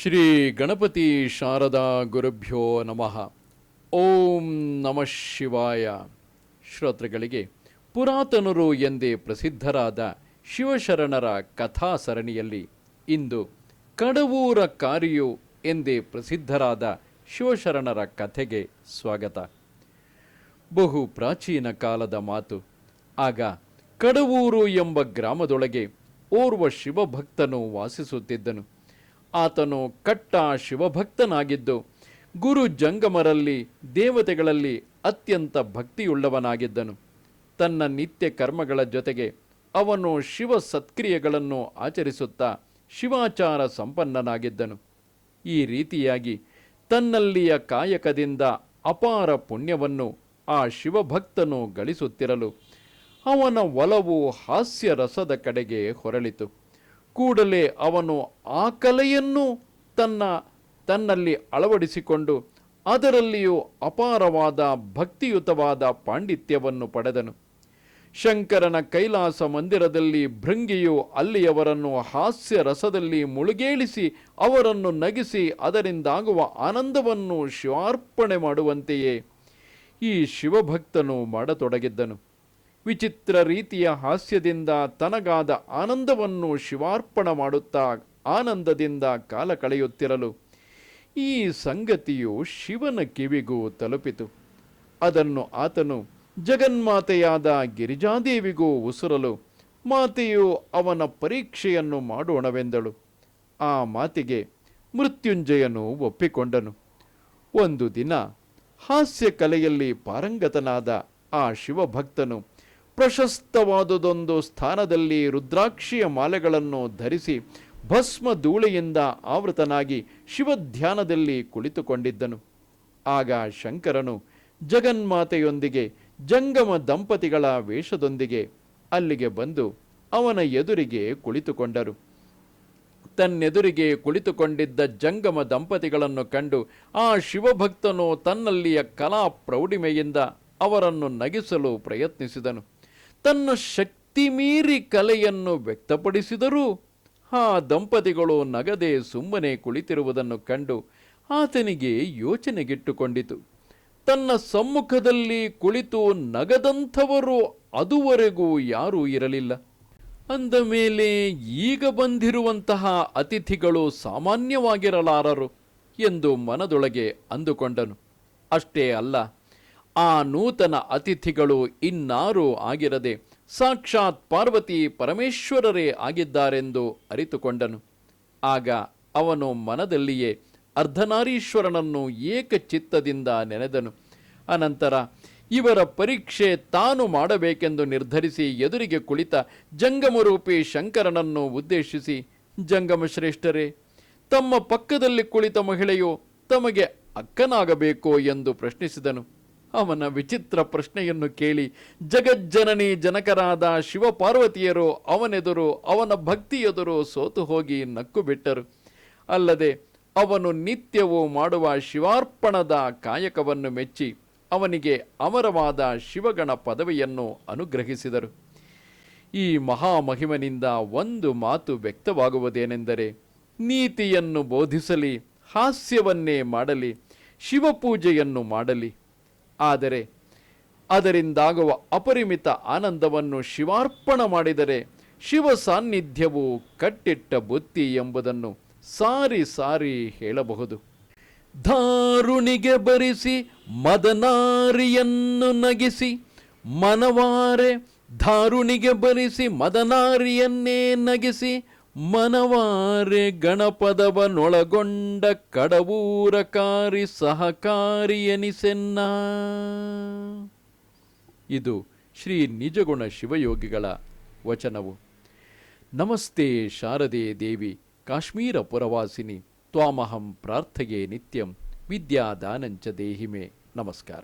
ಶ್ರೀ ಗಣಪತಿ ಶಾರದಾ ಗುರುಭ್ಯೋ ನಮಃ. ಓಂ ನಮಃ ಶಿವಾಯ. ಶ್ರೋತೃಗಳಿಗೆ ಪುರಾತನರು ಎಂದೇ ಪ್ರಸಿದ್ಧರಾದ ಶಿವಶರಣರ ಕಥಾ ಸರಣಿಯಲ್ಲಿ ಇಂದು ಕಡವೂರ ಕಾರಿಯು ಎಂದೇ ಪ್ರಸಿದ್ಧರಾದ ಶಿವಶರಣರ ಕಥೆಗೆ ಸ್ವಾಗತ. ಬಹು ಪ್ರಾಚೀನ ಕಾಲದ ಮಾತು. ಆಗ ಕಡವೂರು ಎಂಬ ಗ್ರಾಮದೊಳಗೆ ಓರ್ವ ಶಿವಭಕ್ತನು ವಾಸಿಸುತ್ತಿದ್ದನು. ಆತನು ಕಟ್ಟ ಶಿವಭಕ್ತನಾಗಿದ್ದು ಗುರು ಜಂಗಮರಲ್ಲಿ ದೇವತೆಗಳಲ್ಲಿ ಅತ್ಯಂತ ಭಕ್ತಿಯುಳ್ಳವನಾಗಿದ್ದನು. ತನ್ನ ನಿತ್ಯ ಕರ್ಮಗಳ ಜೊತೆಗೆ ಅವನು ಶಿವ ಸತ್ಕ್ರಿಯೆಗಳನ್ನು ಆಚರಿಸುತ್ತಾ ಶಿವಾಚಾರ ಸಂಪನ್ನನಾಗಿದ್ದನು. ಈ ರೀತಿಯಾಗಿ ತನ್ನಲ್ಲಿಯ ಕಾಯಕದಿಂದ ಅಪಾರ ಪುಣ್ಯವನ್ನು ಆ ಶಿವಭಕ್ತನು ಗಳಿಸುತ್ತಿರಲು ಅವನ ಒಲವು ಹಾಸ್ಯ ರಸದ ಕಡೆಗೆ ಹೊರಳಿತು. ಕೂಡಲೇ ಅವನು ಆ ಕಲೆಯನ್ನು ತನ್ನಲ್ಲಿ ಅಳವಡಿಸಿಕೊಂಡು ಅದರಲ್ಲಿಯೂ ಅಪಾರವಾದ ಭಕ್ತಿಯುತವಾದ ಪಾಂಡಿತ್ಯವನ್ನು ಪಡೆದನು. ಶಂಕರನ ಕೈಲಾಸ ಮಂದಿರದಲ್ಲಿ ಭೃಂಗಿಯು ಅಲ್ಲಿಯವರನ್ನು ಹಾಸ್ಯ ರಸದಲ್ಲಿ ಮುಳುಗೇಳಿಸಿ ಅವರನ್ನು ನಗಿಸಿ ಅದರಿಂದಾಗುವ ಆನಂದವನ್ನು ಶಿವಾರ್ಪಣೆ ಮಾಡುವಂತೆಯೇ ಈ ಶಿವಭಕ್ತನು ಮಾಡತೊಡಗಿದ್ದನು. ವಿಚಿತ್ರ ರೀತಿಯ ಹಾಸ್ಯದಿಂದ ತನಗಾದ ಆನಂದವನ್ನು ಶಿವಾರ್ಪಣ ಮಾಡುತ್ತಾ ಆನಂದದಿಂದ ಕಾಲ ಕಳೆಯುತ್ತಿರಲು ಈ ಸಂಗತಿಯು ಶಿವನ ಕಿವಿಗೂ ತಲುಪಿತು. ಅದನ್ನು ಆತನು ಜಗನ್ಮಾತೆಯಾದ ಗಿರಿಜಾದೇವಿಗೂ ಉಸುರಲು ಮಾತೆಯು ಅವನ ಪರೀಕ್ಷೆಯನ್ನು ಮಾಡೋಣವೆಂದಳು. ಆ ಮಾತಿಗೆ ಮೃತ್ಯುಂಜಯನು ಒಪ್ಪಿಕೊಂಡನು. ಒಂದು ದಿನ ಹಾಸ್ಯ ಕಲೆಯಲ್ಲಿ ಪಾರಂಗತನಾದ ಆ ಶಿವಭಕ್ತನು ಪ್ರಶಸ್ತವಾದುದೊಂದು ಸ್ಥಾನದಲ್ಲಿ ರುದ್ರಾಕ್ಷಿಯ ಮಾಲೆಗಳನ್ನು ಧರಿಸಿ ಭಸ್ಮ ಧೂಳೆಯಿಂದ ಆವೃತನಾಗಿ ಶಿವಧ್ಯಾನದಲ್ಲಿ ಕುಳಿತುಕೊಂಡಿದ್ದನು. ಆಗ ಶಂಕರನು ಜಗನ್ಮಾತೆಯೊಂದಿಗೆ ಜಂಗಮ ದಂಪತಿಗಳ ವೇಷದೊಂದಿಗೆ ಅಲ್ಲಿಗೆ ಬಂದು ಅವನ ಎದುರಿಗೆ ಕುಳಿತುಕೊಂಡರು. ತನ್ನೆದುರಿಗೆ ಕುಳಿತುಕೊಂಡಿದ್ದ ಜಂಗಮ ದಂಪತಿಗಳನ್ನು ಕಂಡು ಆ ಶಿವಭಕ್ತನು ತನ್ನಲ್ಲಿಯ ಕಲಾ ಪ್ರೌಢಿಮೆಯಿಂದ ಅವರನ್ನು ನಗಿಸಲು ಪ್ರಯತ್ನಿಸಿದನು. ತನ್ನ ಶಕ್ತಿ ಮೀರಿ ಕಲೆಯನ್ನು ವ್ಯಕ್ತಪಡಿಸಿದರೂ ಆ ದಂಪತಿಗಳು ನಗದೆ ಸುಮ್ಮನೆ ಕುಳಿತಿರುವುದನ್ನು ಕಂಡು ಆತನಿಗೆ ಯೋಚನೆಗಿಟ್ಟುಕೊಂಡಿತು. ತನ್ನ ಸಮ್ಮುಖದಲ್ಲಿ ಕುಳಿತು ನಗದಂಥವರು ಅದುವರೆಗೂ ಯಾರೂ ಇರಲಿಲ್ಲ. ಅಂದ ಮೇಲೆ ಈಗ ಬಂದಿರುವಂತಹ ಅತಿಥಿಗಳು ಸಾಮಾನ್ಯವಾಗಿರಲಾರರು ಎಂದು ಮನದೊಳಗೆ ಅಂದುಕೊಂಡನು. ಅಷ್ಟೇ ಅಲ್ಲ, ಆ ನೂತನ ಅತಿಥಿಗಳು ಇನ್ನಾರೂ ಆಗಿರದೆ ಸಾಕ್ಷಾತ್ ಪಾರ್ವತಿ ಪರಮೇಶ್ವರರೇ ಆಗಿದ್ದಾರೆಂದು ಅರಿತುಕೊಂಡನು. ಆಗ ಅವನು ಮನದಲ್ಲಿಯೇ ಅರ್ಧನಾರೀಶ್ವರನನ್ನು ಏಕಚಿತ್ತದಿಂದ ನೆನೆದನು. ಅನಂತರ ಇವರ ಪರೀಕ್ಷೆ ತಾನು ಮಾಡಬೇಕೆಂದು ನಿರ್ಧರಿಸಿ ಎದುರಿಗೆ ಕುಳಿತ ಜಂಗಮರೂಪಿ ಶಂಕರನನ್ನು ಉದ್ದೇಶಿಸಿ, ಜಂಗಮಶ್ರೇಷ್ಠರೇ, ತಮ್ಮ ಪಕ್ಕದಲ್ಲಿ ಕುಳಿತ ಮಹಿಳೆಯು ತಮಗೆ ಅಕ್ಕನಾಗಬೇಕೋ ಎಂದು ಪ್ರಶ್ನಿಸಿದನು. ಅವನ ವಿಚಿತ್ರ ಪ್ರಶ್ನೆಯನ್ನು ಕೇಳಿ ಜಗಜ್ಜನನಿ ಜನಕರಾದ ಶಿವಪಾರ್ವತಿಯರು ಅವನೆದುರು ಅವನ ಭಕ್ತಿ ಎದುರು ಸೋತು ಹೋಗಿ ನಕ್ಕು ಬಿಟ್ಟರು. ಅಲ್ಲದೆ ಅವನು ನಿತ್ಯವೂ ಮಾಡುವ ಶಿವಾರ್ಪಣದ ಕಾಯಕವನ್ನು ಮೆಚ್ಚಿ ಅವನಿಗೆ ಅಮರವಾದ ಶಿವಗಣ ಪದವಿಯನ್ನು ಅನುಗ್ರಹಿಸಿದರು. ಈ ಮಹಾಮಹಿಮನಿಂದ ಒಂದು ಮಾತು ವ್ಯಕ್ತವಾಗುವುದೇನೆಂದರೆ, ನೀತಿಯನ್ನು ಬೋಧಿಸಲಿ, ಹಾಸ್ಯವನ್ನೇ ಮಾಡಲಿ, ಶಿವಪೂಜೆಯನ್ನು ಮಾಡಲಿ, ಆದರೆ ಅದರಿಂದಾಗುವ ಅಪರಿಮಿತ ಆನಂದವನ್ನು ಶಿವಾರ್ಪಣ ಮಾಡಿದರೆ ಶಿವ ಸಾನ್ನಿಧ್ಯವು ಕಟ್ಟಿಟ್ಟ ಬುತ್ತಿ ಎಂಬುದನ್ನು ಸಾರಿ ಸಾರಿ ಹೇಳಬಹುದು. ಧಾರುಣಿಗೆ ಬರಿಸಿ ಮದನಾರಿಯನ್ನು ನಗಿಸಿ ಮನವಾರೆ, ಧಾರುಣಿಗೆ ಬರಿಸಿ ಮದನಾರಿಯನ್ನೇ ನಗಿಸಿ ಮನವಾರೆ ಗಣಪದವನೊಳಗೊಂಡ ಕಡವೂರಕಾರಿ ಸಹಕಾರಿ ಎನಿಸೆನ್ನ. ಇದು ಶ್ರೀ ನಿಜಗುಣ ಶಿವಯೋಗಿಗಳ ವಚನವು. ನಮಸ್ತೆ ಶಾರದೆ ದೇವಿ ಕಾಶ್ಮೀರ ಪುರವಾಸಿನಿ ತ್ವಾಮಹಂ ಪ್ರಾರ್ಥಯೇ ನಿತ್ಯಂ ವಿದ್ಯಾದಾನಂಚ ದೇಹಿಮೆ. ನಮಸ್ಕಾರ.